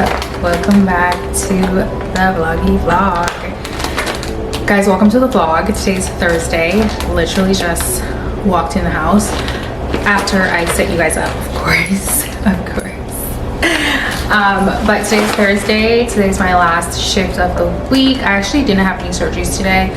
Welcome back to the vloggy vlog. Guys, welcome to the vlog. Today's Thursday. Literally just walked in the house after I set you guys up, of course. But today's Thursday. Today's my last shift of the week. I actually didn't have any surgeries today,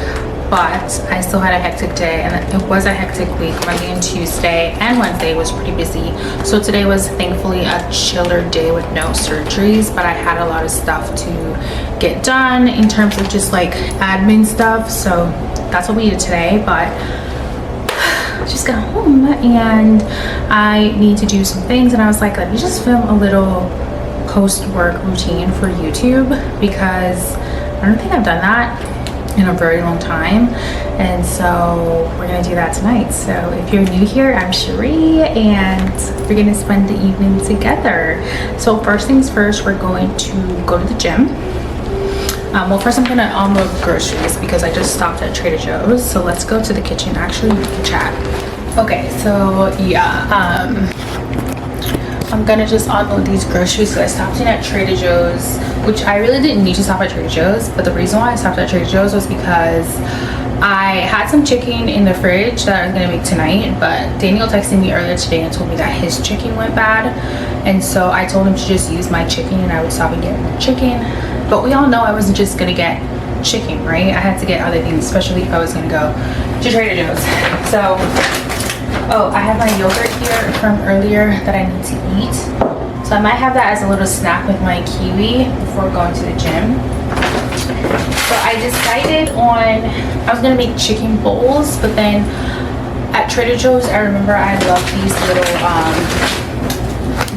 but I still had a hectic day, and it was a hectic week. Monday and Tuesday and Wednesday was pretty busy. So today was thankfully a chiller day with no surgeries, but I had a lot of stuff to get done in terms of just like admin stuff. So that's what we did today. But I just got home and I need to do some things, and I was like, let me just film a little post-work routine for YouTube, because I don't think I've done that in a very long time, and so we're gonna do that tonight. So if you're new here, I'm Cherie, and we're gonna spend the evening together. So first things first, we're going to go to the gym. Well, first I'm gonna unload groceries because I just stopped at Trader Joe's. So let's go to the kitchen. Actually, we can chat. Okay, so yeah, I'm gonna just unload these groceries because I stopped in at Trader Joe's, which I really didn't need to stop at Trader Joe's, but the reason why I stopped at Trader Joe's was because I had some chicken in the fridge that I was gonna make tonight, but Daniel texted me earlier today and told me that his chicken went bad, and so I told him to just use my chicken and I would stop and get more chicken. But we all know I wasn't just gonna get chicken, right? I had to get other things, especially if I was gonna go to Trader Joe's. So oh, I have my yogurt here from earlier that I need to eat. So I might have that as a little snack with my kiwi before going to the gym. So I decided on, I was gonna make chicken bowls, but then at Trader Joe's, I remember I love these little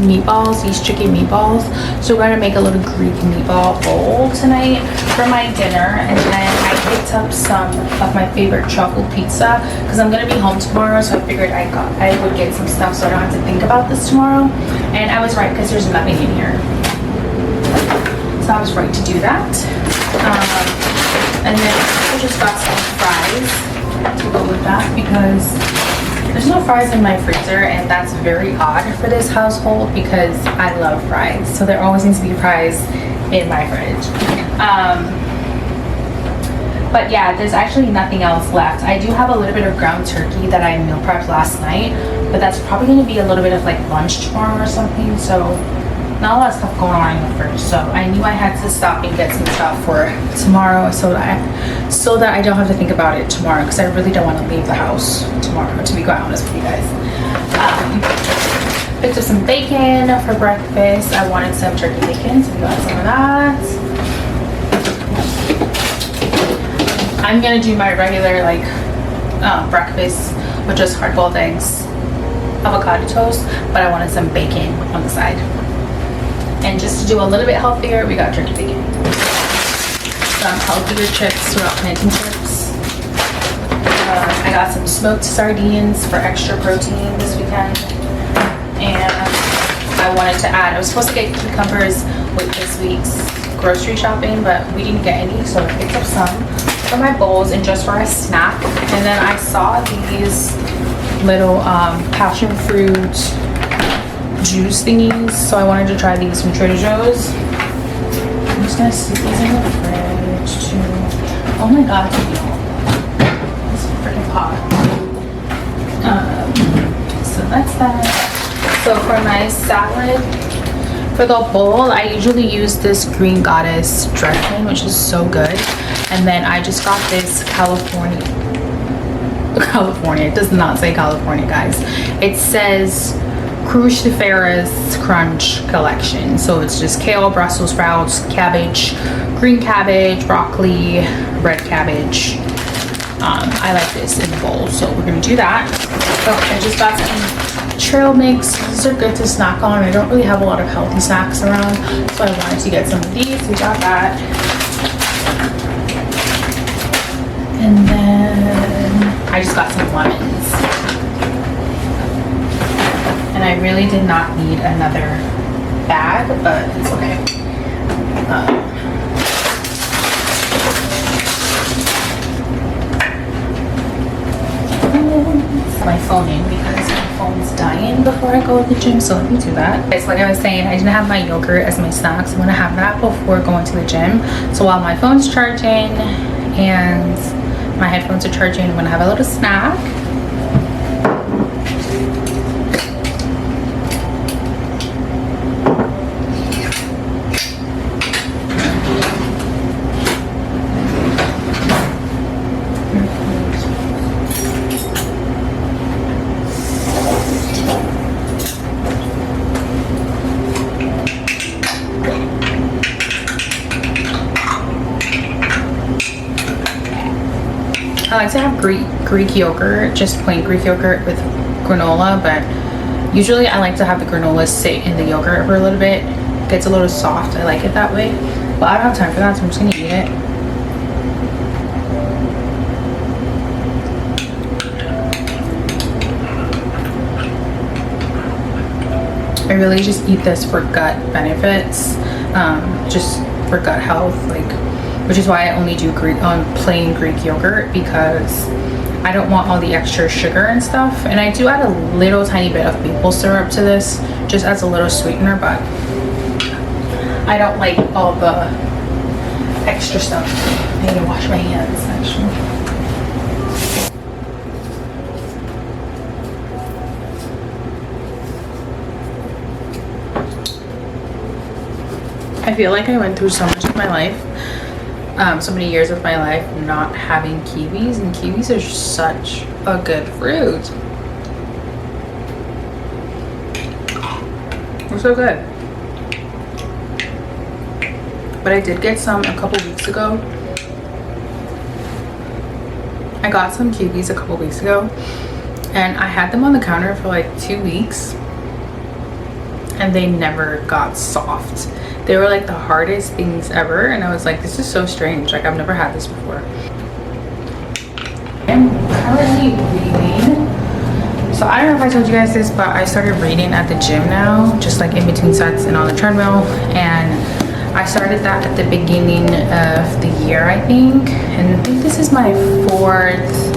meatballs, these chicken meatballs. So we're gonna make a little Greek meatball bowl tonight for my dinner. And then I picked up some of my favorite truffle pizza because I'm gonna be home tomorrow, so I figured I would get some stuff so I don't have to think about this tomorrow. And I was right, because there's nothing in here. So I was right to do that. And then I just got some fries to go with that because there's no fries in my freezer, and that's very odd for this household because I love fries. So there always needs to be fries in my fridge. But yeah, there's actually nothing else left. I do have a little bit of ground turkey that I meal prepped last night, but that's probably going to be a little bit of like lunch tomorrow or something. So not a lot of stuff going on in the fridge. So I knew I had to stop and get some stuff for tomorrow so that I don't have to think about it tomorrow, because I really don't want to leave the house tomorrow, to be quite honest with you guys. Picked up some bacon for breakfast. I wanted some turkey bacon, so we got some of that. I'm gonna do my regular like breakfast with just hard-boiled eggs, avocado toast, but I wanted some bacon on the side. And just to do a little bit healthier, we got turkey bacon. Some healthier chips without plantain chips. I got some smoked sardines for extra protein this weekend. And I wanted to add, I was supposed to get cucumbers with this week's grocery shopping, but we didn't get any, so I picked up some for my bowls and just for a snack. And then I saw these little passion fruit juice thingies, so I wanted to try these from Trader Joe's. I'm just gonna stick these in the fridge too. Oh my god, it's freaking hot. So that's that. So for my salad, for the bowl, I usually use this Green Goddess dressing, which is so good. And then I just got this California, it does not say California, guys. It says Cruciferous Crunch Collection. So it's just kale, Brussels sprouts, cabbage, green cabbage, broccoli, red cabbage. I like this in the bowl, so we're gonna do that. Oh, I just got some trail mix. These are good to snack on. I don't really have a lot of healthy snacks around, so I wanted to get some of these. We got that. And then I just got some lemons. And I really did not need another bag, but it's okay. My phone in because my phone's dying before I go to the gym, so let me do that. It's like I was saying, I didn't have my yogurt as my snacks. I'm gonna have that before going to the gym. So while my phone's charging and my headphones are charging, I'm gonna have a little snack. I like to have Greek yogurt, just plain Greek yogurt with granola, but usually I like to have the granola sit in the yogurt for a little bit. It gets a little soft. I like it that way. But I don't have time for that, so I'm just gonna eat it. I really just eat this for gut benefits, just for gut health, which is why I only do plain Greek yogurt, because I don't want all the extra sugar and stuff. And I do add a little tiny bit of maple syrup to this, just as a little sweetener, but I don't like all the extra stuff. I need to wash my hands, actually. I feel like I went through so much of my life, so many years of my life not having kiwis, and kiwis are such a good fruit. They're so good. But I did get some a couple weeks ago. I got some kiwis a couple weeks ago, and I had them on the counter for like 2 weeks, and they never got soft. They were like the hardest things ever, and I was like, this is so strange. Like, I've never had this before. I'm currently reading. So I don't know if I told you guys this, but I started reading at the gym now, just like in between sets and on the treadmill. And I started that at the beginning of the year, I think. And I think this is my 4th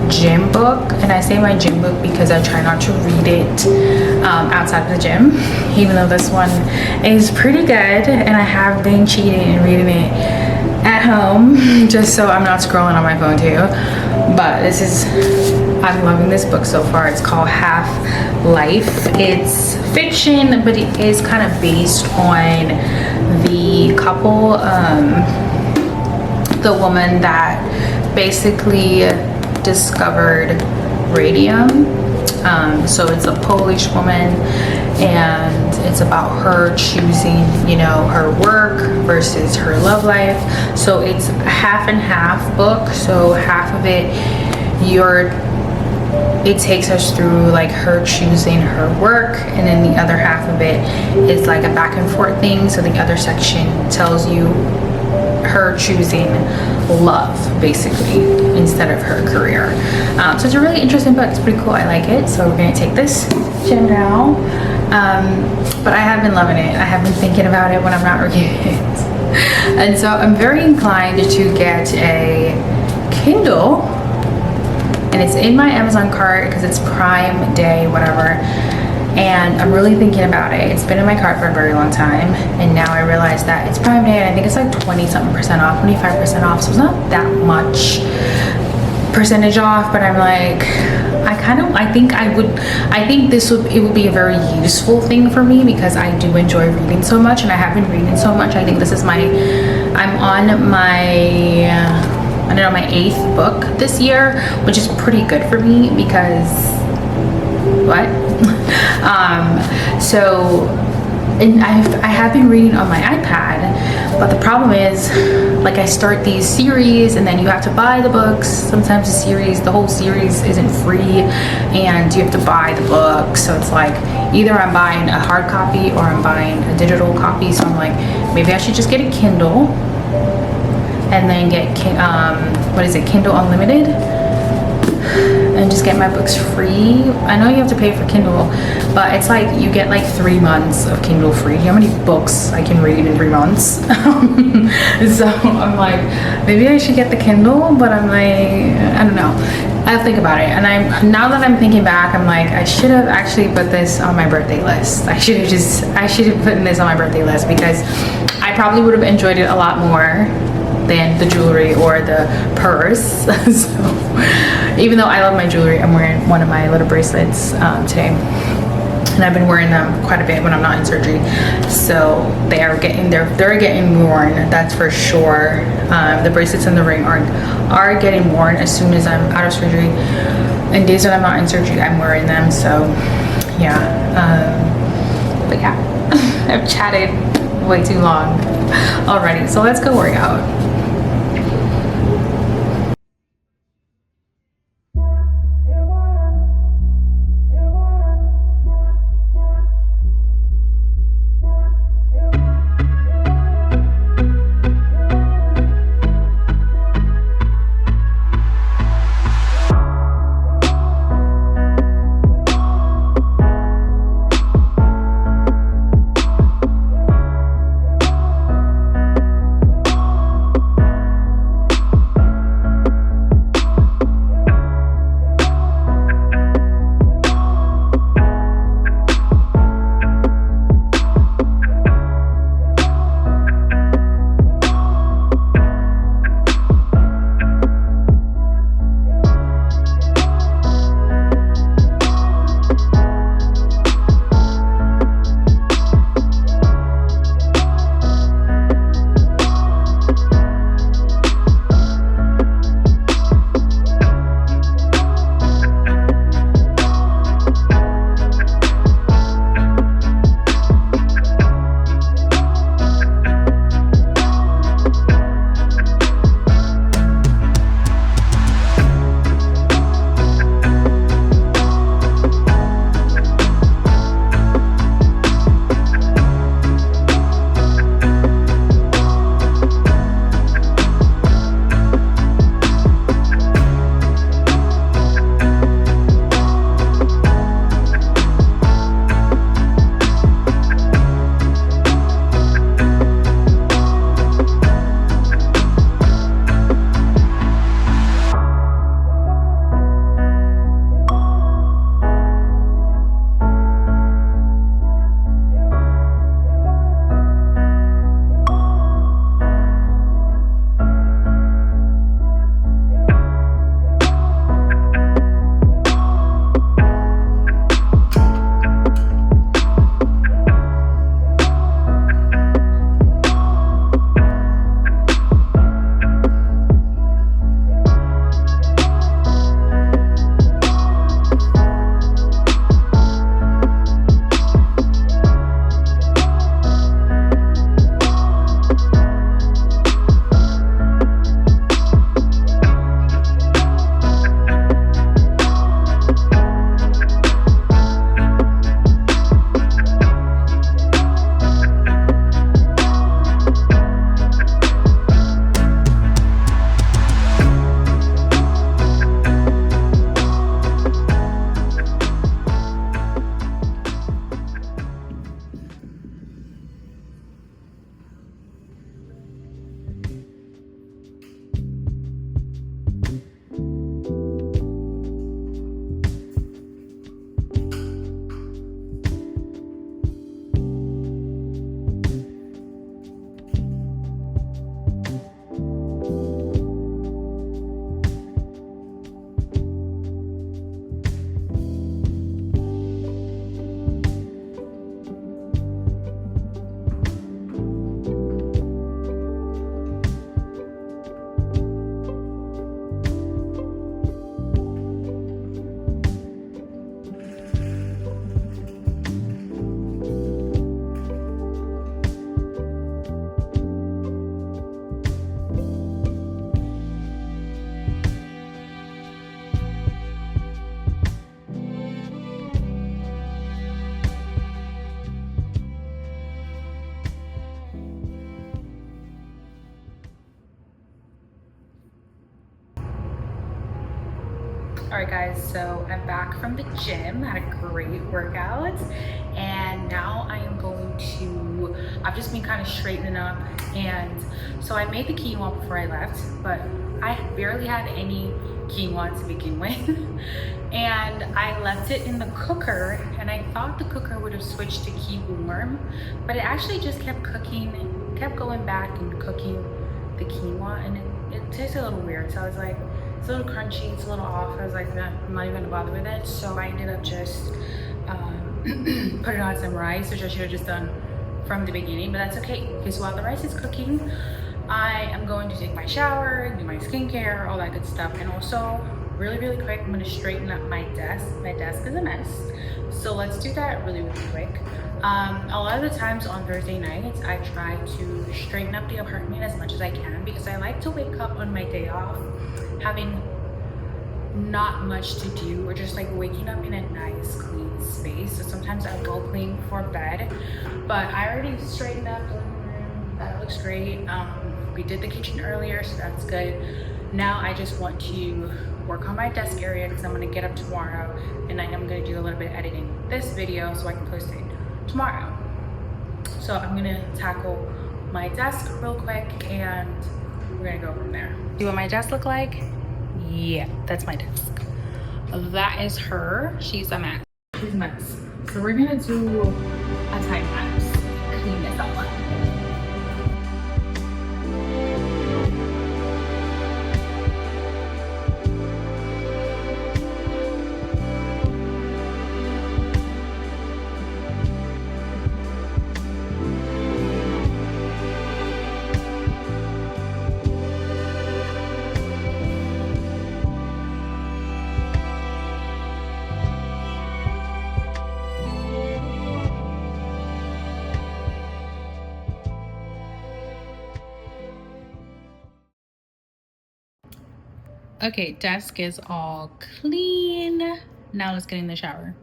gym book, and I say my gym book because I try not to read it outside of the gym, even though this one is pretty good, and I have been cheating and reading it at home just so I'm not scrolling on my phone too. But I'm loving this book so far. It's called Half Life. It's fiction, but it is kind of based on the couple, the woman that basically discovered radium. So it's a Polish woman, and it's about her choosing, you know, her work versus her love life. So it's a half and half book. So half of it, it takes us through like her choosing her work, and then the other half of it is like a back and forth thing. So the other section tells you her choosing love, basically, instead of her career. So it's a really interesting book. It's pretty cool. I like it. So we're gonna take this gym now. But I have been loving it. I have been thinking about it when I'm not reading it. And so I'm very inclined to get a Kindle, and it's in my Amazon cart because it's Prime Day, whatever. And I'm really thinking about it. It's been in my cart for a very long time, and now I realize that it's Prime Day, and I think it's like 20-something% off, 25% off, so it's not that much percentage off. But I'm like, I think it would be a very useful thing for me, because I do enjoy reading so much, and I have been reading so much. I think this is I'm on my I don't know, my 8th book this year, which is pretty good for me because and I have been reading on my iPad, but the problem is, like, I start these series and then you have to buy the books. Sometimes the whole series isn't free, and you have to buy the book. So it's like, either I'm buying a hard copy or I'm buying a digital copy. So I'm like, maybe I should just get a Kindle and then get Kindle Unlimited. and just get my books free. I know you have to pay for Kindle, but it's like you get like 3 months of Kindle free. Do you know how many books I can read in 3 months? So I'm like, maybe I should get the Kindle, but I'm like, I don't know. I'll think about it. And now that I'm thinking back, I'm like, I should have actually put this on my birthday list. I should have put this on my birthday list, because I probably would have enjoyed it a lot more than the jewelry or the purse. So even though I love my jewelry, I'm wearing one of my little bracelets today, and I've been wearing them quite a bit when I'm not in surgery. So they're getting worn, that's for sure. The bracelets and the ring are getting worn as soon as I'm out of surgery. And days that I'm not in surgery, I'm wearing them. So yeah, but yeah, I've chatted way too long already, so let's go work out. Alright guys, so I'm back from the gym, had a great workout, and now I am going to, I've just been kind of straightening up, and so I made the quinoa before I left, but I barely had any quinoa to begin with, and I left it in the cooker, and I thought the cooker would have switched to keep warm, but it actually just kept cooking, kept going back and cooking the quinoa, and it tasted a little weird, so I was like, it's a little crunchy, it's a little off. I was like, nah, I'm not even gonna bother with it. So I ended up just putting on some rice, which I should have just done from the beginning, but that's okay. Because while the rice is cooking, I am going to take my shower, do my skincare, all that good stuff. And also, really, really quick, I'm gonna straighten up my desk. My desk is a mess. So let's do that really, really quick. A lot of the times on Thursday nights, I try to straighten up the apartment as much as I can because I like to wake up on my day off having not much to do or just like waking up in a nice clean space. So sometimes I will clean for bed, but I already straightened up the living room. That looks great. We did the kitchen earlier, so that's good. Now I just want to work on my desk area because I'm gonna get up tomorrow and I am gonna do a little bit of editing this video so I can post it tomorrow. So I'm gonna tackle my desk real quick and we're gonna go from there. See what my desk look like? Yeah, that's my desk. That is her. She's a mess. She's a mess. So we're gonna do a time lapse. Clean this all up. Okay, desk is all clean. Now let's get in the shower.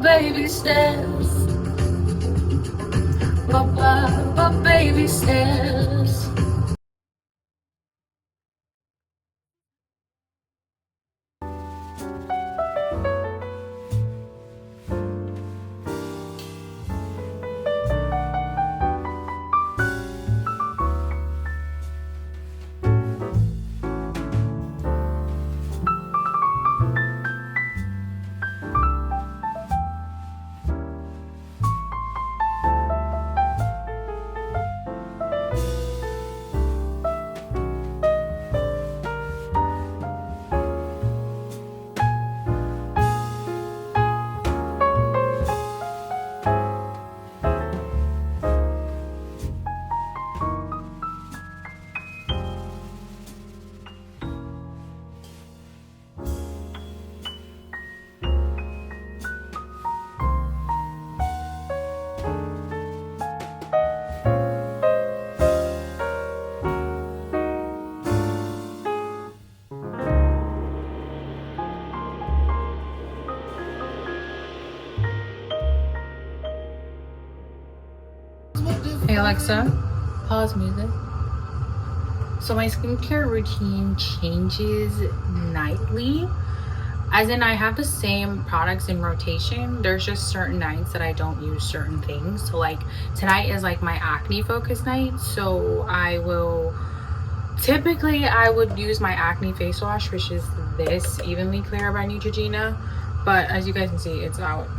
Baby steps, baby steps. Hey Alexa, pause music. So my skincare routine changes nightly. As in, I have the same products in rotation. There's just certain nights that I don't use certain things. So like tonight is like my acne focus night. So I would use my acne face wash, which is this Evenly Clear by Neutrogena. But as you guys can see, it's out.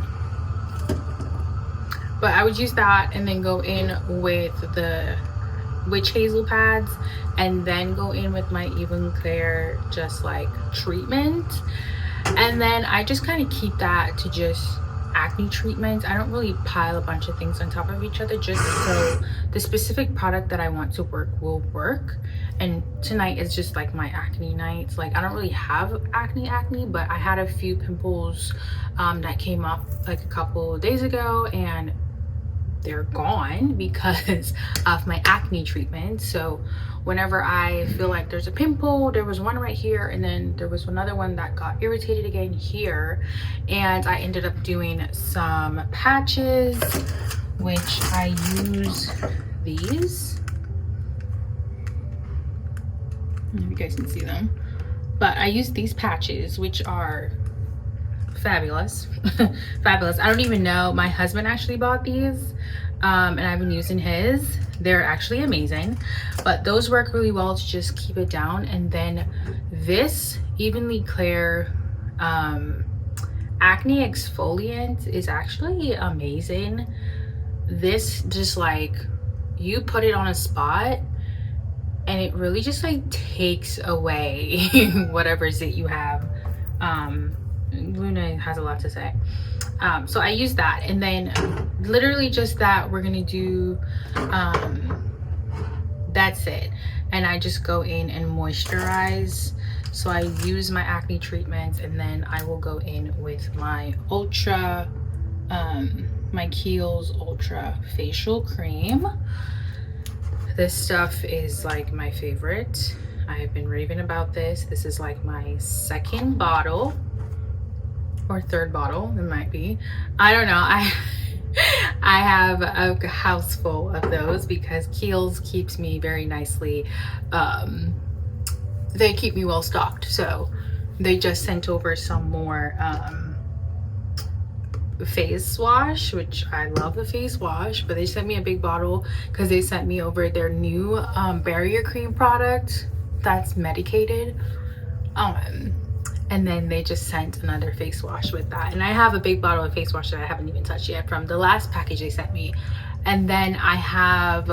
But I would use that and then go in with the witch hazel pads and then go in with my Even Clear just like treatment. And then I just kind of keep that to just acne treatments. I don't really pile a bunch of things on top of each other, just so the specific product that I want to work will work. And tonight is just like my acne night. Like I don't really have acne, but I had a few pimples that came up like a couple of days ago, and they're gone because of my acne treatment. So whenever I feel like there's a pimple, there was one right here, and then there was another one that got irritated again here, and I ended up doing some patches, which I use these. I don't know if you guys can see them, but I use these patches, which are fabulous. Fabulous. I don't even know, my husband actually bought these and I've been using his. They're actually amazing, but those work really well to just keep it down. And then this Evenly Clear acne exfoliant is actually amazing. This just like, you put it on a spot and it really just like takes away whatever zit you have. Luna has a lot to say. So I use that, and then literally just that we're gonna do that's it. And I just go in and moisturize. So I use my acne treatments, and then I will go in with my ultra my Kiehl's Ultra facial cream. This stuff is like my favorite. I have been raving about this. This is like my second bottle or third bottle, it might be. I don't know. I have a house full of those because Kiehl's keeps me very nicely. They keep me well stocked. So they just sent over some more face wash, which I love the face wash, but they sent me a big bottle because they sent me over their new barrier cream product that's medicated. And then they just sent another face wash with that, and I have a big bottle of face wash that I haven't even touched yet from the last package they sent me. And then I have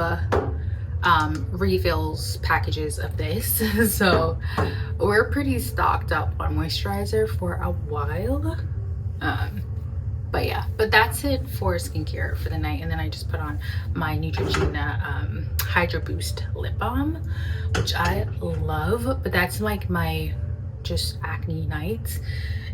refills packages of this. So we're pretty stocked up on moisturizer for a while. But yeah, but that's it for skincare for the night. And then I just put on my Neutrogena Hydro Boost lip balm, which I love, but that's like my just acne nights.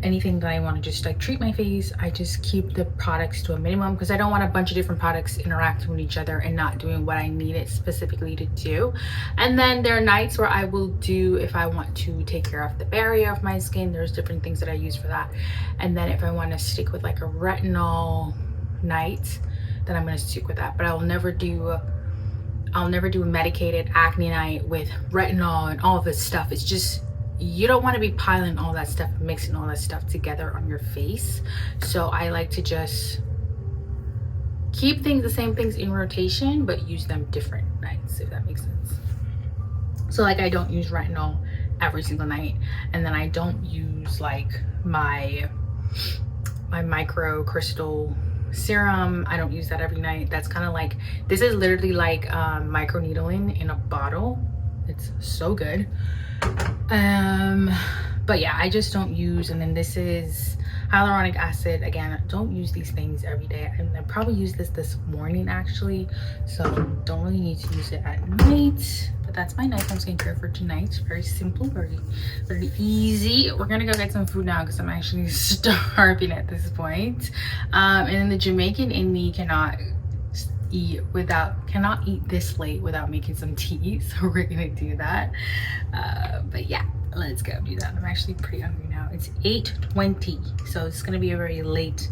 Anything that I want to just like treat my face, I just keep the products to a minimum because I don't want a bunch of different products interacting with each other and not doing what I need it specifically to do. And then there are nights where I will do, if I want to take care of the barrier of my skin, there's different things that I use for that. And then if I want to stick with like a retinol night, then I'm going to stick with that. But I'll never do a medicated acne night with retinol and all of this stuff. It's just, you don't want to be piling all that stuff, mixing all that stuff together on your face. So I like to just keep the same things in rotation, but use them different nights, if that makes sense. So like I don't use retinol every single night, and then I don't use like my micro crystal serum. I don't use that every night. That's kind of like, this is literally like micro needling in a bottle. It's so good. But yeah, I just don't use. And then this is hyaluronic acid. Again, don't use these things every day. I probably used this morning actually, so don't really need to use it at night. But that's my nighttime skincare for tonight. Very simple, very easy. We're gonna go get some food now because I'm actually starving at this point. And then the Jamaican in me cannot eat this late without making some tea, so we're gonna do that. But yeah, let's go do that. I'm actually pretty hungry now. It's 8:20, so it's gonna be a very late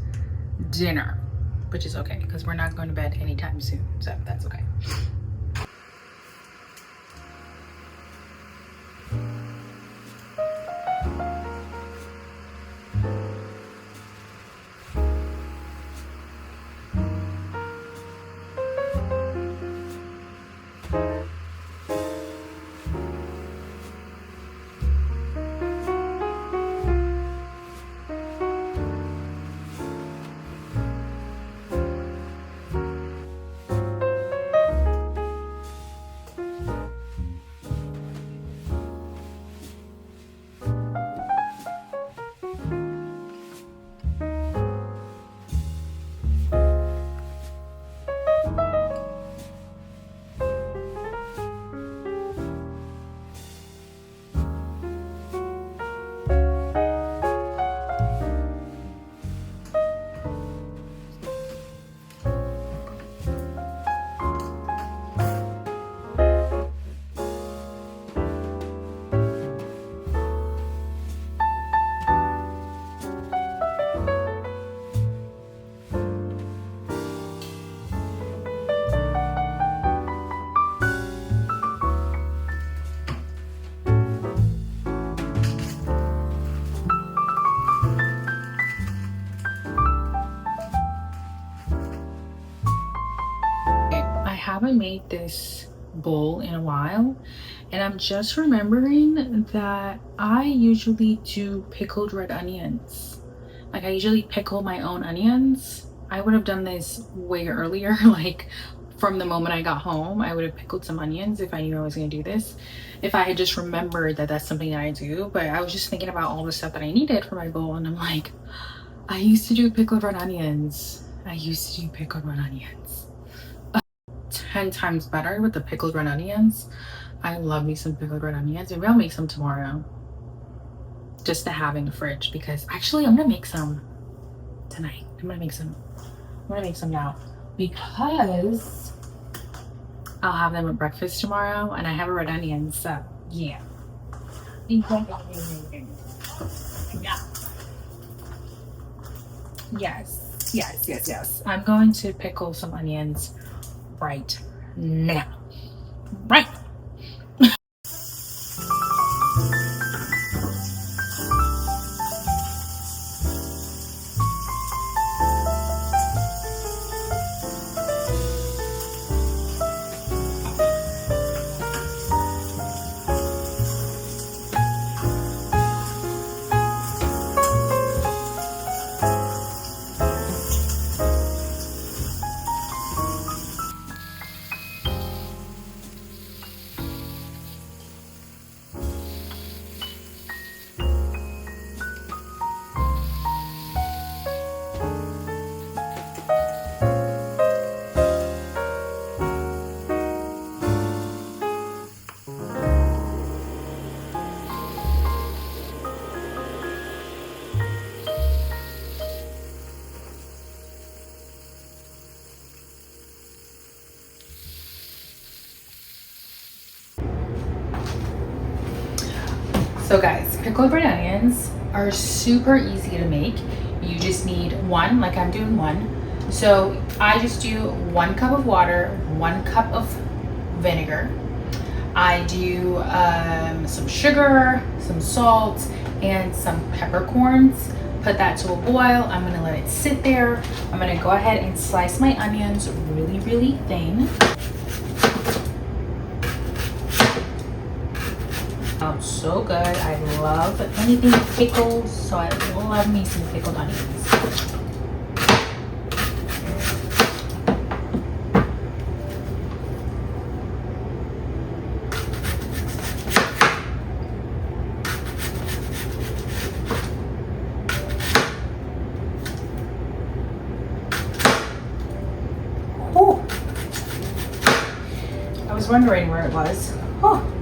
dinner. which is okay because we're not going to bed anytime soon, so that's okay. Haven't made this bowl in a while, and I'm just remembering that I usually do pickled red onions. Like, I usually pickle my own onions. I would have done this way earlier, like from the moment I got home. I would have pickled some onions if I knew I was going to do this, if I had just remembered that that's something that I do. But I was just thinking about all the stuff that I needed for my bowl, and I'm like, I used to do pickled red onions. 10 times better with the pickled red onions. I love me some pickled red onions. Maybe I'll make some tomorrow just to have in the fridge, because actually I'm gonna make some tonight. I'm gonna make some now because I'll have them at breakfast tomorrow, and I have a red onion, so yeah. Yes. I'm going to pickle some onions right now. Right. So guys, pickled red onions are super easy to make. You just need one, like I'm doing one. So I just do 1 cup of water, 1 cup of vinegar. I do some sugar, some salt, and some peppercorns. Put that to a boil. I'm gonna let it sit there. I'm gonna go ahead and slice my onions really, really thin. Sounds so good. I love anything pickled, so I love me some pickled onions. Oh, I was wondering where it was. Oh.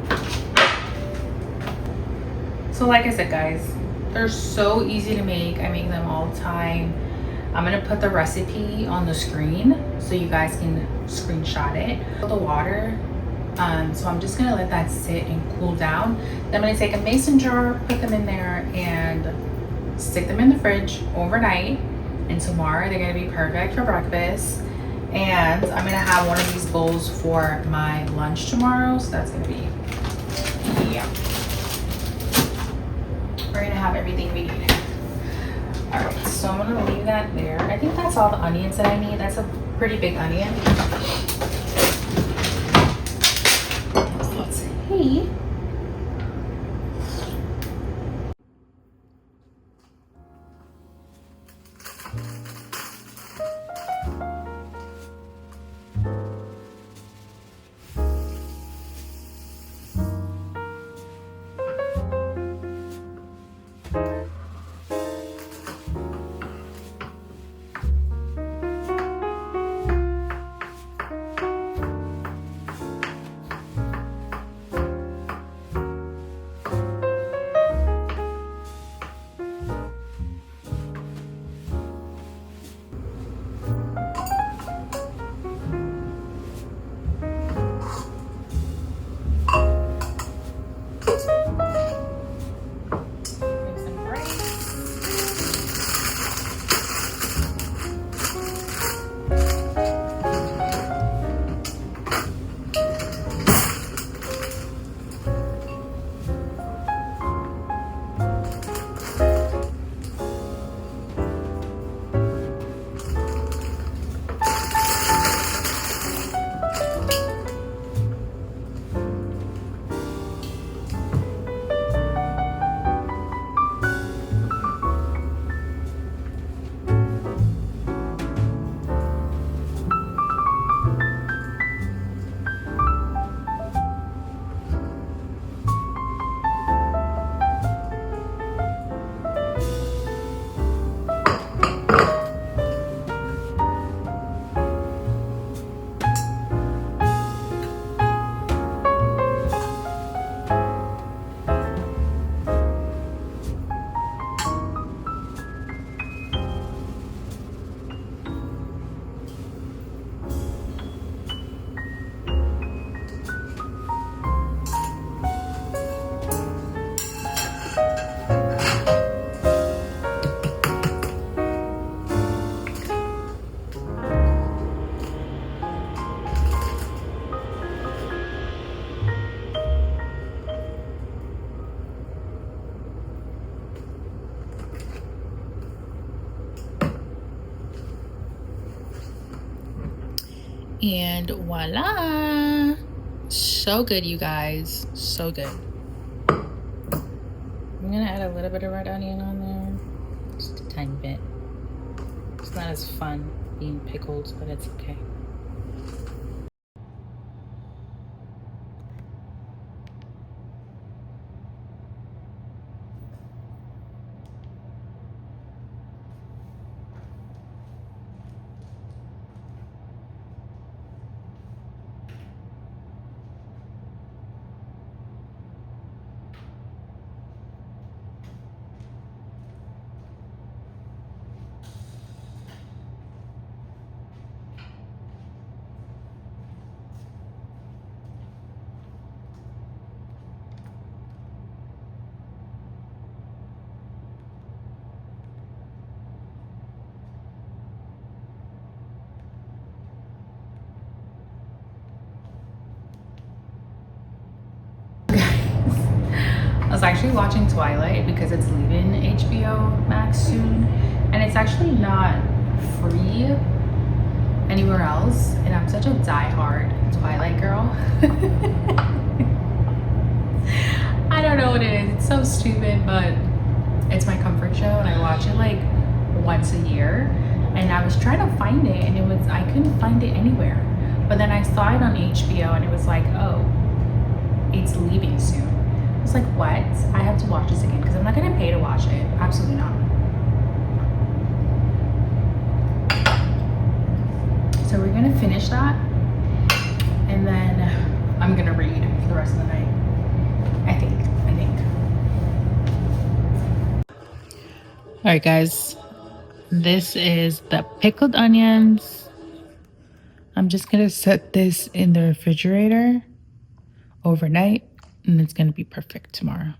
So like I said, guys, they're so easy to make. I make them all the time. I'm gonna put the recipe on the screen so you guys can screenshot it. The water, so I'm just gonna let that sit and cool down. Then I'm gonna take a mason jar, put them in there, and stick them in the fridge overnight. and tomorrow they're gonna be perfect for breakfast. And I'm gonna have one of these bowls for my lunch tomorrow, so that's gonna be, yeah. We're gonna have everything we need. All right, so I'm gonna leave that there. I think that's all the onions that I need. That's a pretty big onion. So let's see. And voila, so good, you guys, so good. I'm gonna add a little bit of red onion on there, just a tiny bit. It's not as fun being pickled, but it's okay. I was actually watching Twilight because it's leaving HBO Max soon, and it's actually not free anywhere else. And I'm such a die-hard Twilight girl. I don't know what it is. It's so stupid, but it's my comfort show, and I watch it like once a year. And I was trying to find it, and I couldn't find it anywhere. But then I saw it on HBO, and it was like, oh, it's leaving soon. I was like, what? I have to watch this again because I'm not gonna pay to watch it. Absolutely not. So we're gonna finish that, and then I'm gonna read for the rest of the night. I think. All right, guys. This is the pickled onions. I'm just gonna set this in the refrigerator overnight, and it's gonna be perfect tomorrow.